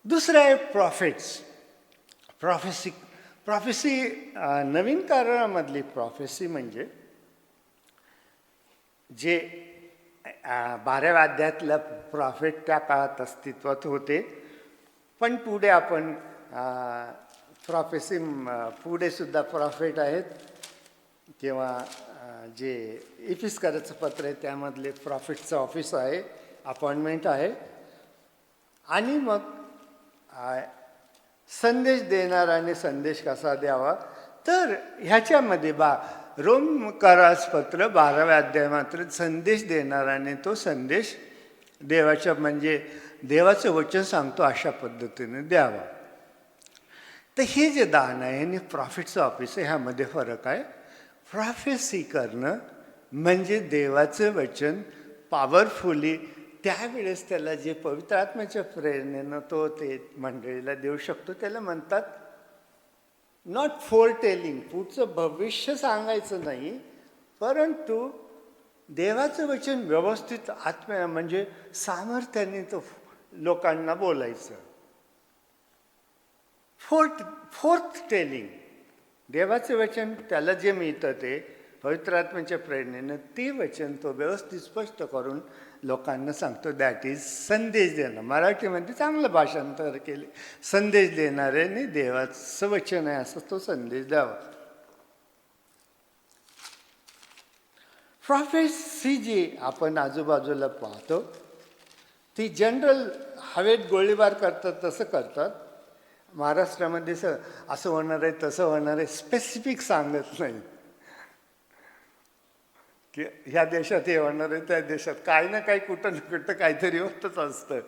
दुसरं आहे प्रॉफेसी. नवीन करारामधली प्रॉफेसी म्हणजे जे 12व्या अध्यायातलं प्रॉफिट त्या काळात अस्तित्वात होते, पण पुढे आपण प्रॉफेसी पुढे सुद्धा प्रॉफिट आहेत किंवा जे इफिस्कराचं पत्र आहे त्यामधले प्रॉफिटचं ऑफिस आहे, अपॉइंटमेंट आहे. आणि मग संदेश देणाऱ्याने संदेश कसा द्यावा, तर ह्याच्यामध्ये रोमकरास पत्र 12व्या अध्याय मात्र संदेश देणाऱ्याने तो संदेश देवाच्या म्हणजे देवाचं वचन सांगतो अशा पद्धतीने द्यावा. तर हे जे दान आहे आणि प्रॉफिटचं ऑफिस आहे ह्यामध्ये फरक आहे. प्रॉफेसी करणं म्हणजे देवाचं वचन पॉवरफुली त्यावेळेस त्याला जे पवित्र आत्म्याच्या प्रेरणेनं तो ते मंडळीला देऊ शकतो त्याला म्हणतात नॉट फोर टेलिंग, पुढचं भविष्य सांगायचं नाही, परंतु देवाचं वचन व्यवस्थित आत्म्या म्हणजे सामर्थ्याने तो लोकांना बोलायचं. फोर्थ टेलिंग, देवाचं वचन त्याला जे मिळतं ते पवित्र आत्म्याच्या प्रेरणेनं ते वचन तो व्यवस्थित स्पष्ट करून लोकांना सांगतो. दॅट इज संदेश देणं. मराठीमध्ये चांगलं भाषांतर केले. संदेश देणाऱ्याने देवाचं वचन आहे असं तो संदेश द्यावा. प्रॉफेसी जी आपण आजूबाजूला पाहतो ती जनरल हवेत गोळीबार करतात तसं करतात. महाराष्ट्रामध्ये असं होणार आहे तसं होणार आहे स्पेसिफिक सांगत नाही की ह्या देशात हे होणार आहे त्या देशात काही ना काही कुठं ना कुठं काहीतरी होतच असतं.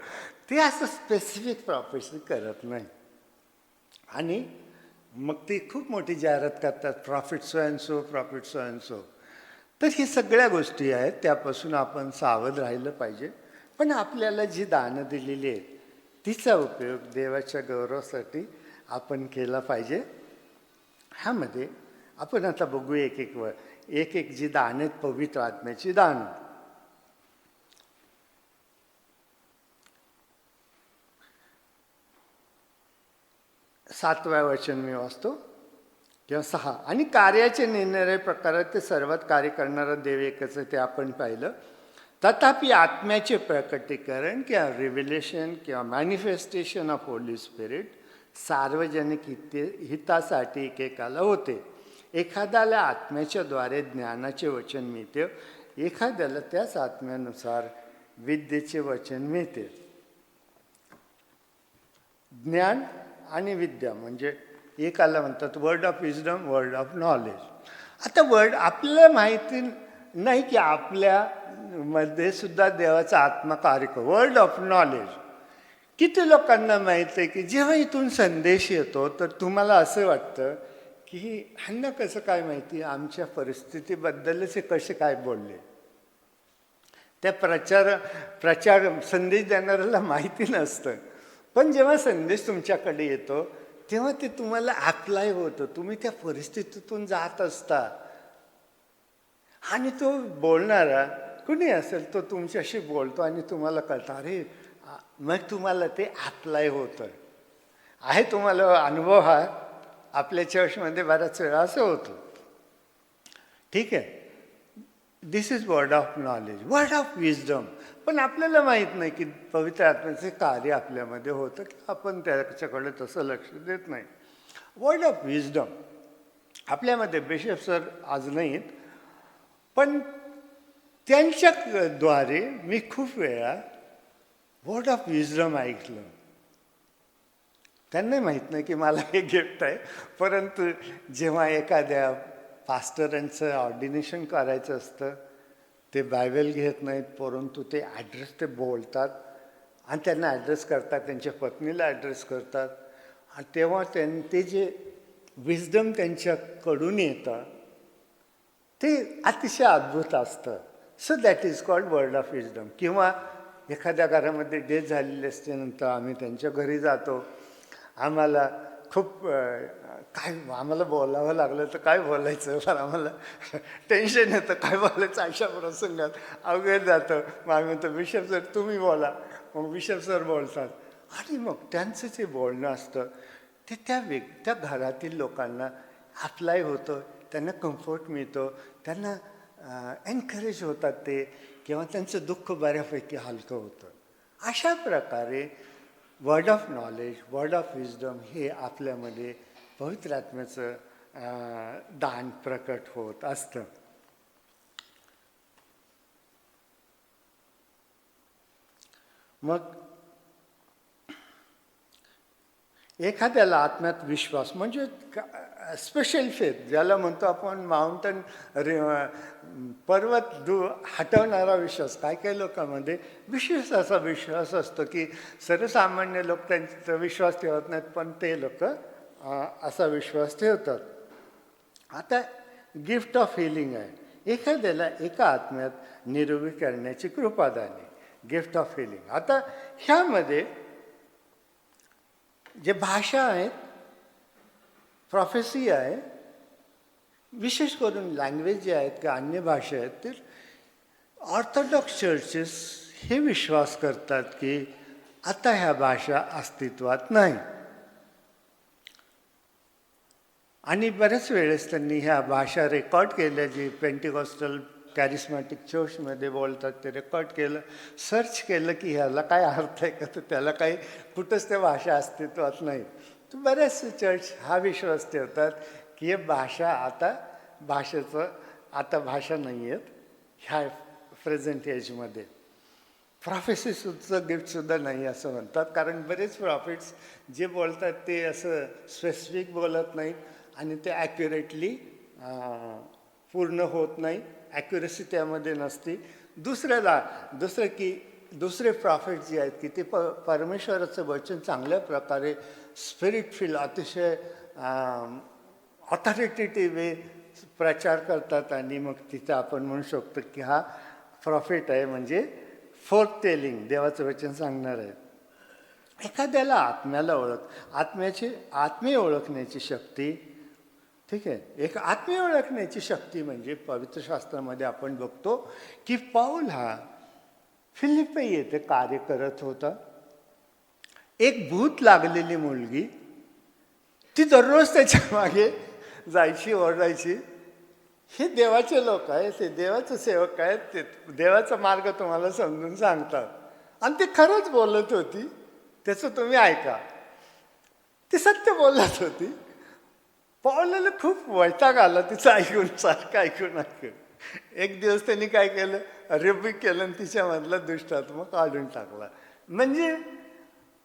ते असं स्पेसिफिक प्रॉफेसी करत नाही. आणि मग ती खूप मोठी जाहिरात करतात profit so and so, profit so and so. तर ही सगळ्या गोष्टी आहेत त्यापासून आपण सावध राहिलं पाहिजे. पण आपल्याला जी दानं दिलेली आहेत तिचा उपयोग देवाच्या गौरवासाठी आपण केला पाहिजे. ह्यामध्ये आपण आता बघू एक एक जी दान आहेत पवित्र आत्म्याची दान. सातव्या वचन मी वाचतो किंवा 6. आणि कार्याचे निरनिराळे प्रकारात ते सर्वात कार्य करणारा देव एकच आहे ते आपण पाहिलं. तथापि आत्म्याचे प्रकटीकरण किंवा रिव्हिलेशन किंवा मॅनिफेस्टेशन ऑफ होली स्पिरिट सार्वजनिक हितासाठी एकेकाला होते. एखाद्याला आत्म्याच्या द्वारे ज्ञानाचे वचन मिळते, एखाद्याला त्याच आत्म्यानुसार विद्येचे वचन मिळते. ज्ञान आणि विद्या म्हणजे एकाला म्हणतात word of wisdom, word of knowledge. आता वर्ड आपल्याला माहिती नाही की आपल्यामध्ये सुद्धा देवाचा आत्मा कार्य करतो. वर्ड ऑफ नॉलेज किती लोकांना माहीत आहे की जेव्हा इथून संदेश येतो तर तुम्हाला असं वाटतं की ह्यांना कसं काय माहिती आमच्या परिस्थितीबद्दलच हे कसे काय बोलले. त्या प्रचार संदेश देणाऱ्याला माहिती नसतं, पण जेव्हा संदेश तुमच्याकडे येतो तेव्हा ते तुम्हाला अप्लाय होतं. तुम्ही त्या परिस्थितीतून जात असता आणि तो बोलणारा कुणी असेल तो तुमच्याशी बोलतो आणि तुम्हाला कळतं अरे मग तुम्हाला ते अप्लाय होतं आहे. तुम्हाला अनुभव हा आपल्या चर्चमध्ये बऱ्याच वेळा असं होतं. ठीक आहे, this is word of knowledge, word of wisdom. पण आपल्याला माहीत नाही की पवित्र आत्म्याचे कार्य आपल्यामध्ये होतं की आपण त्याच्याकडे तसं लक्ष देत नाही. वर्ड ऑफ विजडम आपल्यामध्ये बिशप सर आज नाहीत, पण त्यांच्याद्वारे मी खूप वेळा वर्ड ऑफ विजडम ऐकलं. त्यांना माहीत नाही की मला हे गिफ्ट आहे, परंतु जेव्हा एखाद्या पास्टरांचं ऑर्डिनेशन करायचं असतं ते बायबल घेत नाहीत, परंतु ते ॲड्रेस ते बोलतात आणि त्यांना ॲड्रेस करतात, त्यांच्या पत्नीला ॲड्रेस करतात. आणि तेव्हा ते जे विजडम त्यांच्याकडून येतं ते अतिशय अद्भुत असतं. So that is called word of wisdom. किंवा एखाद्या घरामध्ये डेथ झालेली असते, नंतर आम्ही त्यांच्या घरी जातो, आम्हाला खूप आम्हाला बोलावं लागलं तर काय बोलायचं, पण आम्हाला टेन्शन येतं काय बोलायचं. अशा प्रसंगात अवघड जातं. मग आम्ही म्हणतो बिशप सर तुम्ही बोला, मग बिशप सर बोलतात. आणि मग त्यांचं जे बोलणं असतं ते त्या घरातील लोकांना अप्लाय होतं, त्यांना कम्फर्ट मिळतो, त्यांना एनकरेज होतात ते किंवा त्यांचं दुःख बऱ्यापैकी हलकं होतं. अशा प्रकारे word of knowledge, word of wisdom हे आपल्यामध्ये पवित्र आत्म्याचं दान प्रकट होत असतं. मग एखाद्याला आत्म्यात विश्वास म्हणजे स्पेशल फेथ, ज्याला म्हणतो आपण माउंटन पर्वत हटवणारा विश्वास. काय काही लोकांमध्ये विश्वासाचा विश्वास असतो की सर्वसामान्य लोक त्यांचा विश्वास ठेवत नाहीत, पण ते लोक असा विश्वास ठेवतात. आता गिफ्ट ऑफ हिलिंग आहे. एखाद्याला एका आत्म्यात निरोगी करण्याची कृपा दाने, गिफ्ट ऑफ हिलिंग. आता ह्यामध्ये जे भाषा आहेत, प्रोफेसी आहे, विशेष करून लँग्वेज जे आहेत किंवा अन्य भाषा आहेत, तर ऑर्थोडॉक्स चर्चेस हे विश्वास करतात की आता ह्या भाषा अस्तित्वात नाही. आणि बऱ्याच वेळेस त्यांनी ह्या भाषा रेकॉर्ड केल्या, जी पेंटिकॉस्टल कॅरिस्मॅटिक चर्चमध्ये बोलतात ते रेकॉर्ड केलं, सर्च केलं की ह्याला काय अर्थ आहे का, तर त्याला काही कुठंच त्या भाषा अस्तित्वात नाही. तर बरेचसे चर्च हा विश्वास ठेवतात की हे भाषा आता भाषा नाही आहेत ह्या प्रेझेंट एजमध्ये. प्रॉफेसीचं गिफ्टसुद्धा नाही असं म्हणतात, कारण बरेच प्रॉफिट्स जे बोलतात ते असं स्पेसिफिक बोलत नाहीत आणि ते ॲक्युरेटली पूर्ण होत नाही, ॲक्युरेसी त्यामध्ये नसते. दुसरं की दुसरे प्रॉफिट जे आहेत की ते परमेश्वराचं वचन चांगल्या प्रकारे स्पिरिट फील अतिशय ऑथॉरिटेटिव्ह वे प्रचार करतात आणि मग तिथं आपण म्हणू शकतो की हा प्रॉफिट आहे, म्हणजे फोर्थ टेलिंग, देवाचं वचन सांगणार आहे. एखाद्याला आत्मीय ओळखण्याची शक्ती, ठीक आहे. एक आत्मीय ओळखण्याची शक्ती म्हणजे पवित्र शास्त्रामध्ये आपण बघतो की पौल हा फिलिप्पी येथे कार्य करत होता. एक भूत लागलेली मुलगी, ती दररोज त्याच्या मागे जायची, ओरडायची, हे देवाचे लोक आहेत, ते देवाचे सेवक आहेत, ते देवाचा मार्ग तुम्हाला समजून सांगतात. आणि ते खरंच बोलत होती, त्याचं तुम्ही ऐका, ती सत्य बोलत होती. पौलाला खूप वैताग आला तिचं सारखं ऐकून. एक दिवस त्यांनी काय केलं, रिब्यूक केलं आणि तिच्यामधला दुष्टात्मा काढून टाकला. म्हणजे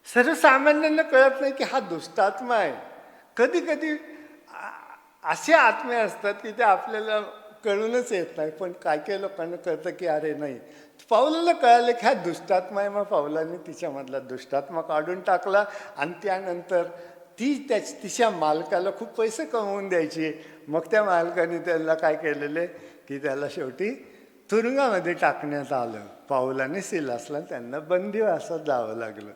सर्वसामान्यांना कळत नाही की हा दुष्टात्मा आहे. कधी कधी असे आत्मे असतात की ते आपल्याला कळूनच येत नाही, पण काय लोकांना कळतं की अरे नाही. पौलाला कळालं की हा दुष्टात्मा आहे. मग पौलाने तिच्यामधला दुष्टात्मा काढून टाकला आणि त्यानंतर तिच्या मालकाला खूप पैसे कमवून द्यायची. मग त्या मालकाने त्याला काय केलेले की त्याला शेवटी तुरुंगामध्ये टाकण्यात आलं. पौलाने सिलासला त्यांना बंदिवासात जावं लागलं.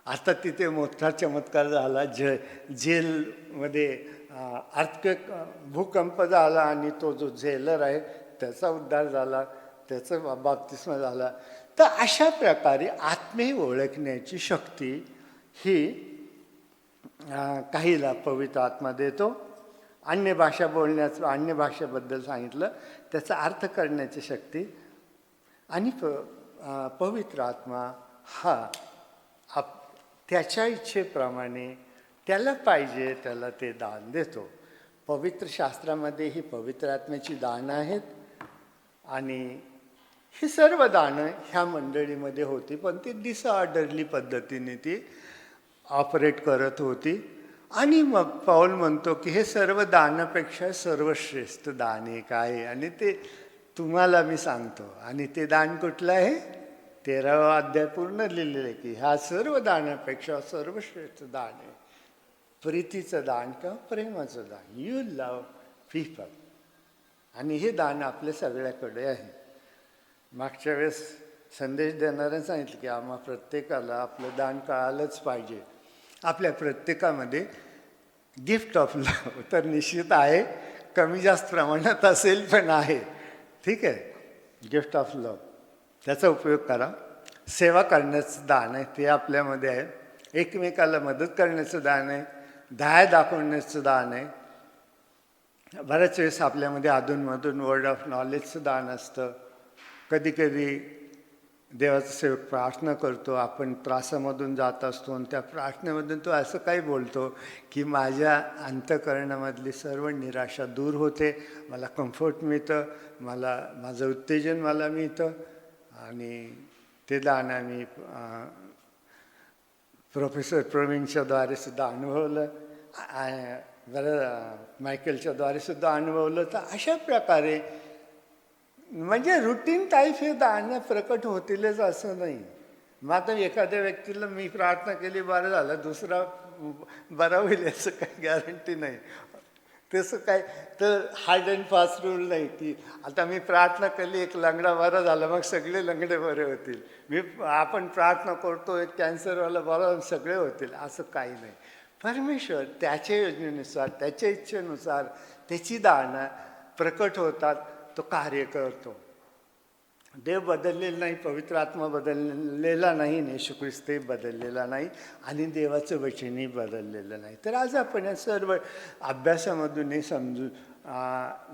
आता तिथे मोठा चमत्कार झाला. जेलमध्ये अर्थक्वेक, भूकंप झाला आणि तो जो जेलर आहे त्याचा उद्धार झाला, त्याचा बाप्तिस्मा झाला. तर अशा प्रकारे आत्मे ओळखण्याची शक्ती ही काहीला पवित्र आत्मा देतो. अन्य भाषेबद्दल सांगितलं, त्याचा अर्थ करण्याची शक्ती. आणि पवित्र आत्मा हा त्याच्या इच्छेप्रमाणे त्याला पाहिजे त्याला ते दान देतो. पवित्र शास्त्रामध्ये ही पवित्र आत्म्याची दानं आहेत आणि ही सर्व दानं ह्या मंडळीमध्ये होती, पण ती डिसऑर्डरली पद्धतीने ती ऑपरेट करत होती. आणि मग पौल म्हणतो की हे सर्व दानापेक्षा सर्वश्रेष्ठ दान एक आहे आणि ते तुम्हाला मी सांगतो. आणि ते दान कुठलं आहे? 13वा अध्याय पूर्ण लिहिलेलं आहे की ह्या सर्व दानापेक्षा सर्वश्रेष्ठ दान आहे प्रीतीचं दान किंवा प्रेमाचं दान. You love people. आणि हे दान आपल्या सगळ्याकडे आहे. मागच्या वेळेस संदेश देणाऱ्याने सांगितलं की आम्हा प्रत्येकाला आपलं दान कळालंच पाहिजे. आपल्या प्रत्येकामध्ये गिफ्ट ऑफ लव्ह तर निश्चित आहे, कमी जास्त प्रमाणात असेल पण आहे. ठीक आहे, गिफ्ट ऑफ लव्ह त्याचा उपयोग करा. सेवा करण्याचं दान आहे ते आपल्यामध्ये आहे. एकमेकाला मदत करण्याचं दान आहे. दया दाखवण्याचं दान आहे. बऱ्याच वेळेस आपल्यामध्ये अधूनमधून वर्ड ऑफ नॉलेजचं दान असतं. कधी कधी देवाचा सेवक प्रार्थना करतो, आपण त्रासामधून जात असतो आणि त्या प्रार्थनेमधून तो असं काही बोलतो की माझ्या अंतःकरणामधली सर्व निराशा दूर होते, मला कम्फर्ट मिळतं, माझं उत्तेजन मला मिळतं. आणि ते दान आम्ही प्रोफेसर प्रवीणच्याद्वारे सुद्धा अनुभवलं, बरं मायकेलच्याद्वारे सुद्धा अनुभवलं. तर अशा प्रकारे म्हणजे रुटीन टाईप हे दान प्रकट होतीलच असं नाही. मग आता एखाद्या व्यक्तीला मी प्रार्थना केली बरं झालं, दुसरा बरा होईल याचं काही गॅरंटी नाही. तसं काय तर हार्ड अँड फास्ट रूल नाही की आता मी प्रार्थना केली एक लंगडा बरा झाला मग सगळे लंगडे बरे होतील, आपण प्रार्थना करतो एक कॅन्सरवाला बरा सगळे होतील, असं काही नाही. परमेश्वर त्याच्या योजनेनुसार, त्याच्या इच्छेनुसार त्याची दानं प्रकट होतात, तो कार्य करतो. देव बदललेला नाही, पवित्र आत्मा बदललेला नाही, येशू ख्रिस्तही बदललेला नाही आणि देवाचं वचनही बदललेलं नाही. तर आज आपण या सर्व अभ्यासामधूनही समजून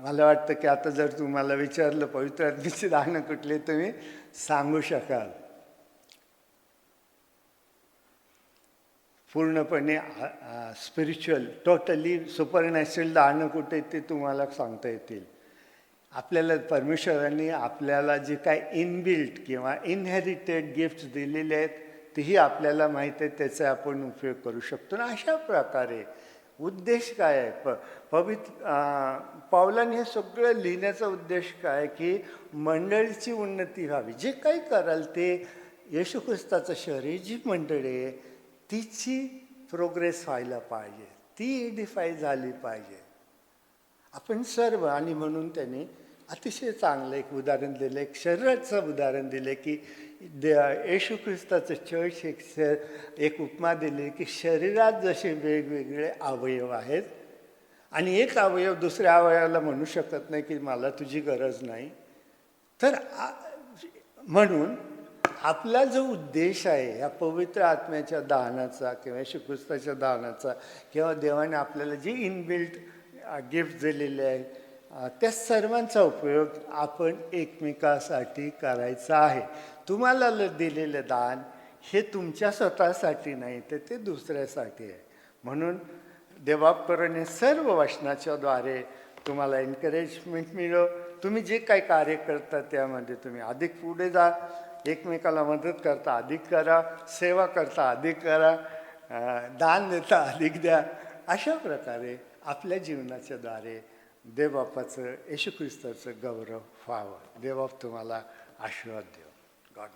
मला वाटतं की आता जर तुम्हाला विचारलं पवित्र आत्म्याची दानं कुठली तुम्ही सांगू शकाल. पूर्णपणे स्पिरिच्युअल, टोटली सुपरनॅचरल दानं कुठे ते तुम्हाला सांगता येतील. आपल्याला परमेश्वरांनी आपल्याला जे काय इनबिल्ट किंवा इनहेरिटेड गिफ्ट्स दिलेले आहेत तेही आपल्याला माहीत आहे, त्याचा आपण उपयोग करू शकतो. आणि अशा प्रकारे उद्देश काय आहे पावलांनी हे सगळं लिहिण्याचा उद्देश काय की मंडळीची उन्नती व्हावी. जे काही कराल ते येशू ख्रिस्ताचं शरीर जी मंडळी आहे तिची प्रोग्रेस व्हायला पाहिजे, ती एडिफाय झाली पाहिजे. आपण सर्व आणि म्हणून त्यांनी अतिशय चांगलं एक उदाहरण दिलं, एक शरीराचं उदाहरण दिलं की येशू ख्रिस्ताचं चर्च एक उपमा दिली की शरीरात जसे वेगवेगळे अवयव आहेत आणि एक अवयव दुसऱ्या अवयवाला म्हणू शकत नाही की मला तुझी गरज नाही. तर म्हणून आपला जो उद्देश आहे या पवित्र आत्म्याच्या दानाचा किंवा येशू ख्रिस्ताच्या दानाचा किंवा देवाने आपल्याला जी इनबिल्ट गिफ्ट दिलेले आहे त्या सर्वांचा उपयोग आपण एकमेकासाठी करायचा आहे. तुम्हाला दिलेलं दान हे तुमच्या स्वतःसाठी नाही तर ते दुसऱ्यासाठी आहे. म्हणून देवापर्यंत सर्व वचनाच्या द्वारे तुम्हाला एनकरेजमेंट मिळो. तुम्ही जे काही कार्य करता त्यामध्ये तुम्ही अधिक पुढे जा, एकमेकाला मदत करता अधिक करा, सेवा करता अधिक करा, दान देता अधिक द्या. अशा प्रकारे आपल्या जीवनाच्या द्वारे देवबापाचं येशू ख्रिस्ताचं गौरव व्हावं. देवबाप तुम्हाला आशीर्वाद देव. गॉड